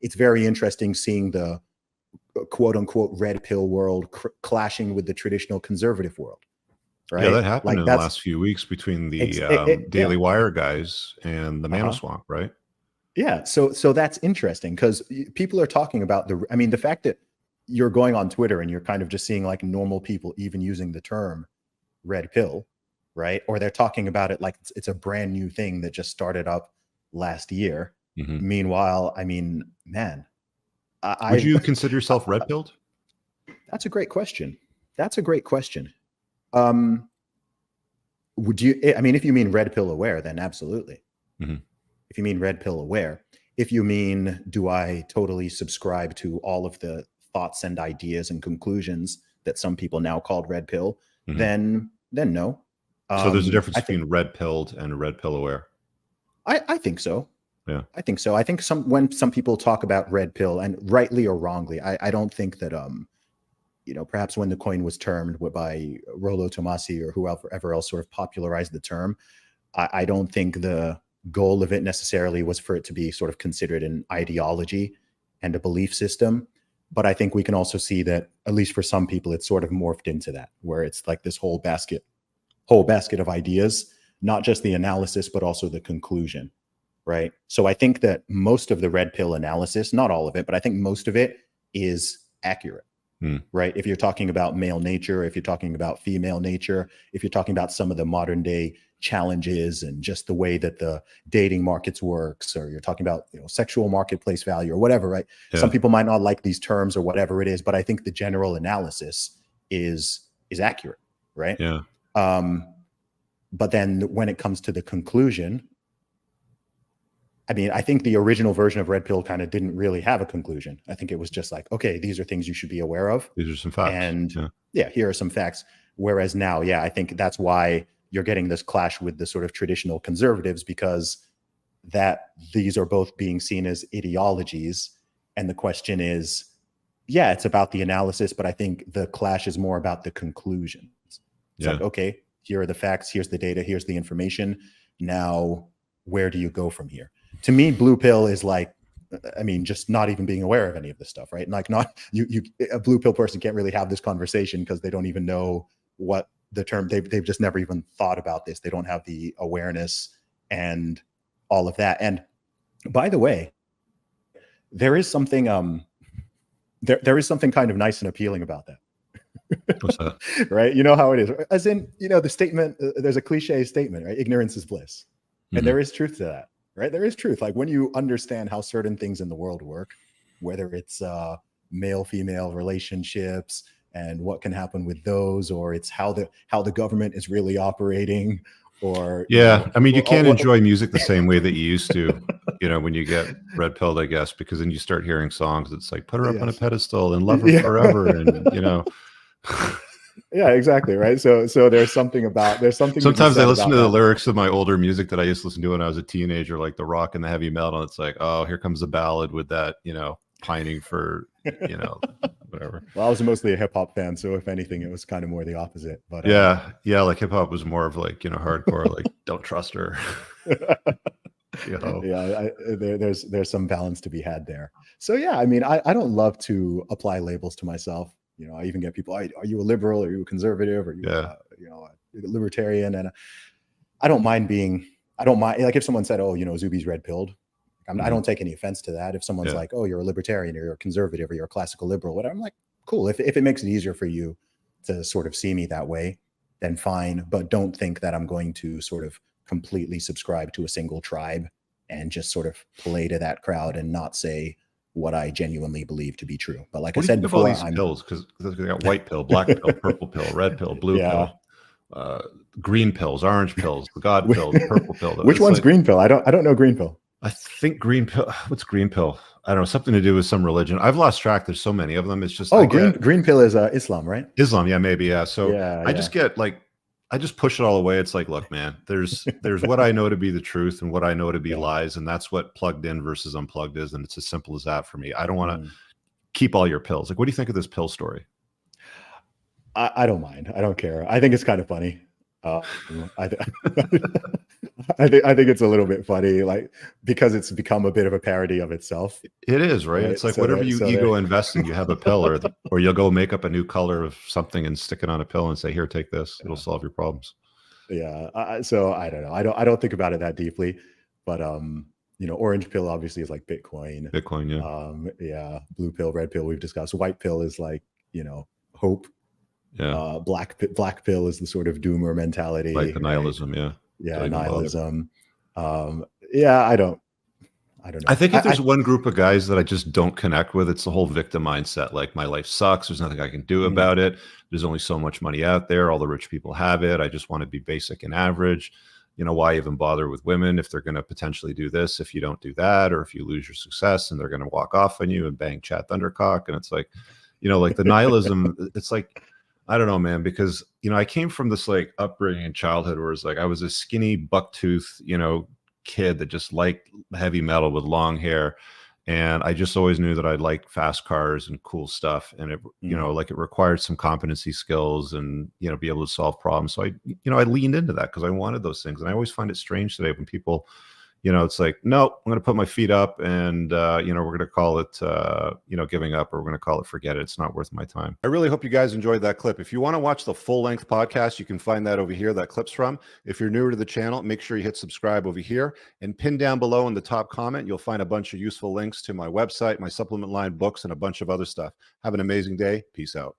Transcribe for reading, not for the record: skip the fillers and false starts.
it's very interesting seeing the quote unquote red pill world clashing with the traditional conservative world. Right. Yeah, that happened in the last few weeks between the Daily Wire guys and the Manoswamp, right? Yeah. So that's interesting because people are talking about the fact that you're going on Twitter and you're kind of just seeing like normal people even using the term red pill, right? Or they're talking about it like it's a brand new thing that just started up last year. Meanwhile, I mean, man, would you consider yourself red pilled? That's a great question. Would you, I mean, if you mean red pill aware, then absolutely. If you mean red pill aware, if you mean, do I totally subscribe to all of the thoughts and ideas and conclusions that some people now called red pill, then no. So there's a difference between red pilled and red pill aware. I think so. Yeah, I think so. I think when some people talk about red pill, and rightly or wrongly, I don't think that perhaps when the coin was termed by Rollo Tomasi or whoever else sort of popularized the term, I don't think the goal of it necessarily was for it to be sort of considered an ideology and a belief system. But I think we can also see that, at least for some people, it's sort of morphed into that, where it's like this whole basket of ideas, not just the analysis, but also the conclusion, right? So I think that most of the red pill analysis, not all of it, but I think most of it is accurate. Right? If you're talking about male nature, if you're talking about female nature, if you're talking about some of the modern day challenges and just the way that the dating markets works, or you're talking about sexual marketplace value or whatever, right? Yeah. Some people might not like these terms or whatever it is, but I think the general analysis is accurate, right? Yeah. But then when it comes to the conclusion, I mean, I think the original version of red pill kind of didn't really have a conclusion. I think it was just like, okay, these are things you should be aware of. These are some facts. And yeah, here are some facts. Whereas now, yeah, I think that's why you're getting this clash with the sort of traditional conservatives, because that these are both being seen as ideologies. And the question is, yeah, it's about the analysis, but I think the clash is more about the conclusions. It's like, okay, here are the facts, here's the data, here's the information. Now, where do you go from here? To me, blue pill is like, I mean, just not even being aware of any of this stuff, right? Like, not a blue pill person can't really have this conversation because they don't even know what the term, they've just never even thought about this. They don't have the awareness and all of that. And by the way, there is something there is something kind of nice and appealing about that. What's that? Right? You know how it is. As in, the statement, there's a cliche statement, right? Ignorance is bliss. And there is truth to that, right? There is truth. Like, when you understand how certain things in the world work, whether it's male-female relationships and what can happen with those, or it's how the government is really operating, or I mean, you can't enjoy music the same way that you used to, when you get red pilled, I guess, because then you start hearing songs that's like, put her up on a pedestal and love her forever, and Yeah, exactly, right. So there's something. Sometimes I listen to the lyrics of my older music that I used to listen to when I was a teenager, like the rock and the heavy metal. And it's like, oh, here comes the ballad with that, pining for, whatever. Well, I was mostly a hip hop fan, so if anything, it was kind of more the opposite. But yeah, like hip hop was more of like hardcore, like don't trust her. Yeah, there's some balance to be had there. So yeah, I mean, I don't love to apply labels to myself. I even get people, are you a liberal? Are you a conservative? Are you, a libertarian? And I don't mind, like if someone said, oh, Zuby's red pilled, I don't take any offense to that. If someone's like, oh, you're a libertarian, or you're a conservative, or you're a classical liberal, whatever, I'm like, cool. If it makes it easier for you to sort of see me that way, then fine. But don't think that I'm going to sort of completely subscribe to a single tribe and just sort of play to that crowd and not say what I genuinely believe to be true. But like I said before, these pills, because they got white pill, black pill, purple pill, red pill, blue pill, green pills, orange pills, the God pill, the purple pill. Which one's green pill? I don't know green pill. I think green pill. What's green pill? I don't know. Something to do with some religion. I've lost track. There's so many of them. It's just green pill is Islam, right? Islam, yeah, maybe, yeah. So I just get like, I just push it all away. It's like, look, man, there's what I know to be the truth and what I know to be lies, and that's what plugged in versus unplugged is, and it's as simple as that for me. I don't want to keep all your pills. Like, what do you think of this pill story? I don't mind. I don't care. I think it's kind of funny. I, th- I think it's a little bit funny, like because it's become a bit of a parody of itself. It is, right? It's like whatever you ego invest in, you have a pill, or you'll go make up a new color of something and stick it on a pill and say, "Here, take this. It'll solve your problems." Yeah. So I don't know. I don't think about it that deeply, but orange pill obviously is like Bitcoin. Bitcoin, yeah. Yeah. Blue pill, red pill we've discussed. White pill is like hope. Yeah. Black pill is the sort of doomer mentality, like the right? nihilism. Yeah. Yeah, nihilism. Yeah, I don't know. I think if there's one group of guys that I just don't connect with, it's the whole victim mindset. Like, my life sucks. There's nothing I can do about it. There's only so much money out there. All the rich people have it. I just want to be basic and average. Why even bother with women if they're going to potentially do this if you don't do that, or if you lose your success and they're going to walk off on you and bang Chad Thundercock. And it's like, like the nihilism, it's like, I don't know, man, because, I came from this like upbringing in childhood where it's like I was a skinny bucktooth, kid that just liked heavy metal with long hair. And I just always knew that I liked fast cars and cool stuff. And it, like it required some competency skills and, be able to solve problems. So I leaned into that because I wanted those things. And I always find it strange today when people, it's like, no, I'm going to put my feet up and, we're going to call it, giving up, or we're going to call it forget it. It's not worth my time. I really hope you guys enjoyed that clip. If you want to watch the full length podcast, you can find that over here, that clip's from. If you're newer to the channel, make sure you hit subscribe over here and pin down below in the top comment. You'll find a bunch of useful links to my website, my supplement line, books, and a bunch of other stuff. Have an amazing day. Peace out.